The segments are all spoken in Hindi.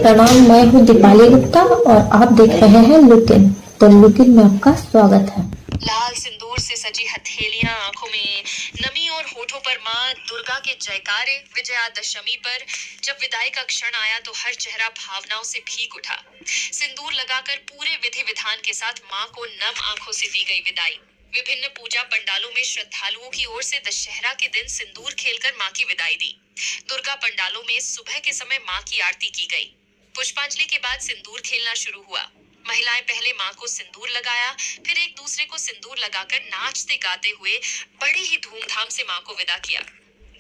प्रणाम। मैं हूँ दीपाली गुप्ता और आप देख रहे हैं लुकिन। तो लुकिन में आपका स्वागत है। लाल सिंदूर से सजी हथेलियां आंखों में नमी और होठों पर मां दुर्गा के जयकारे। विजयादशमी पर जब विदाई का क्षण आया तो हर चेहरा भावनाओं से भीग उठा। सिंदूर लगाकर पूरे विधि विधान के साथ मां को नम आंखों से दी गई विदाई। विभिन्न पूजा पंडालों में श्रद्धालुओं की ओर से दशहरा के दिन सिंदूर खेलकर मां की विदाई दी। दुर्गा पंडालों में सुबह के समय मां की आरती की गई। पुष्पांजलि के बाद सिंदूर खेलना शुरू हुआ। महिलाएं पहले मां को सिंदूर लगाया, फिर एक दूसरे को सिंदूर लगाकर नाचते गाते हुए बड़े ही धूमधाम से मां को विदा किया।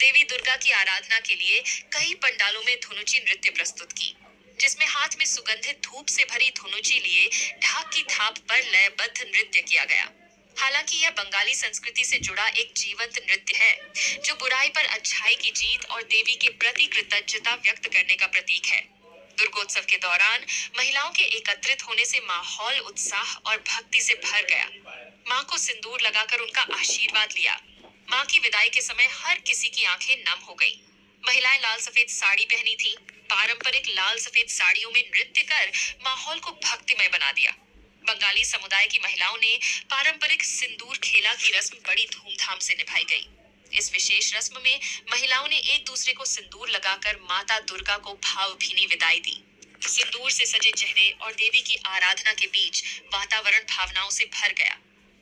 देवी दुर्गा की आराधना के लिए कई पंडालों में धुनुची नृत्य प्रस्तुत की, जिसमें हाथ में सुगंधित धूप से भरी धुनुची लिए ढाक की थाप पर लयबद्ध नृत्य किया गया। हालांकि यह बंगाली संस्कृति से जुड़ा एक जीवंत नृत्य है, जो बुराई पर अच्छाई की जीत और देवी के प्रति कृतज्ञता व्यक्त करने का प्रतीक है। दुर्गोत्सव के दौरान महिलाओं के एकत्रित होने से माहौल उत्साह और भक्ति से भर गया। मां को सिंदूर लगाकर उनका आशीर्वाद लिया। मां की विदाई के समय हर किसी की आंखें नम हो गई। महिलाएं लाल सफेद साड़ी पहनी थी। पारंपरिक लाल सफेद साड़ियों में नृत्य कर माहौल को भक्तिमय बना दिया। बंगाली समुदाय की महिलाओं ने पारंपरिक सिंदूर खेला की रस्म बड़ी धूमधाम से निभाई गई। इस विशेष रस्म में महिलाओं ने एक दूसरे को सिंदूर लगाकर माता दुर्गा को भावभीनी विदाई दी। सिंदूर से सजे चेहरे और देवी की आराधना के बीच वातावरण भावनाओं से भर गया।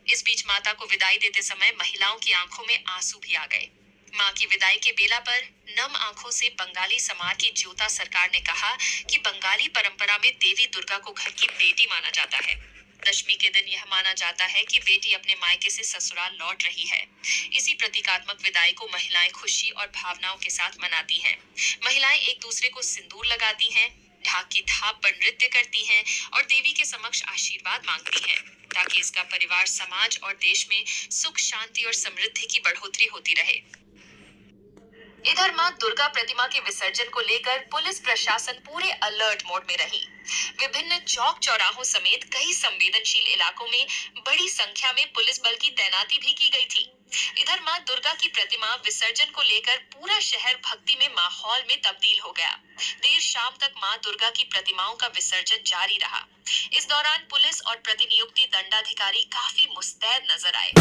इस बीच माता को विदाई देते समय महिलाओं की आंखों में आंसू भी आ गए। मां की विदाई के बेला पर नम आंखों से बंगाली समाज की ज्योता सरकार ने कहा कि बंगाली परंपरा में देवी दुर्गा को घर की बेटी माना जाता है। दशमी के दिन यह माना जाता है कि बेटी अपने मायके से ससुराल लौट रही है। इसी प्रतीकात्मक विदाई को महिलाएं खुशी और भावनाओं के साथ मनाती हैं। महिलाएं एक दूसरे को सिंदूर लगाती हैं, ढाक की थाप पर नृत्य करती हैं और देवी के समक्ष आशीर्वाद मांगती हैं, ताकि इसका परिवार, समाज और देश में सुख, शांति और समृद्धि की बढ़ोतरी होती रहे। इधर मां दुर्गा प्रतिमा के विसर्जन को लेकर पुलिस प्रशासन पूरे अलर्ट मोड में रही। विभिन्न चौक चौराहों समेत कई संवेदनशील इलाकों में बड़ी संख्या में पुलिस बल की तैनाती भी की गई थी। इधर मां दुर्गा की प्रतिमा विसर्जन को लेकर पूरा शहर भक्ति में माहौल में तब्दील हो गया। देर शाम तक मां दुर्गा की प्रतिमाओं का विसर्जन जारी रहा। इस दौरान पुलिस और प्रतिनियुक्ति दंडाधिकारी काफी मुस्तैद नजर आए।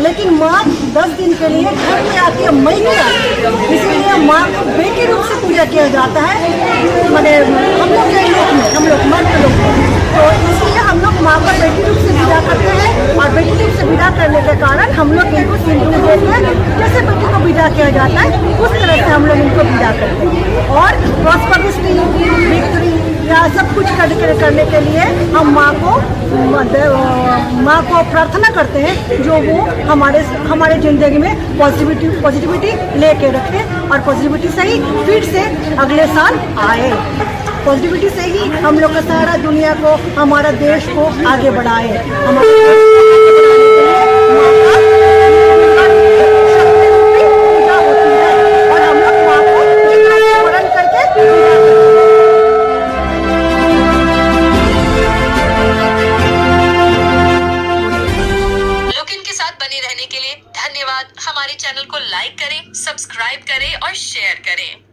लेकिन माँ 10 दिन के लिए घर में आती है, मई में आती है, इसीलिए माँ को बेटी रूप से पूजा किया जाता है। मैंने हम लोग के लोग में, हम लोग मर्द लोग में, तो इसलिए हम लोग माँ को बेटी रूप से विदा करते हैं। और बेटी रूप से विदा करने के कारण हम लोग इनको सिंदूर देते हैं। जैसे बेटी को विदा किया जाता है उस तरह से हम लोग इनको विदा करते हैं। और प्रॉस्पेरिटी, विक्ट्री या सब कुछ करने के लिए हम माँ को प्रार्थना करते हैं, जो वो हमारे ज़िंदगी में पॉजिटिविटी लेके रखे और पॉजिटिविटी से ही फिर से अगले साल आए। पॉजिटिविटी से ही हम लोग का सारा दुनिया को, हमारा देश को आगे बढ़ाए। हमारे देश को आगे बढ़ाने के लिए पूजा होती है और हम लोग माँ को स्मरण करके पूजा करते हैं। लुक इन के साथ बने रहने के लिए धन्यवाद। हमारे चैनल को लाइक करें, सब्सक्राइब करें और शेयर करें।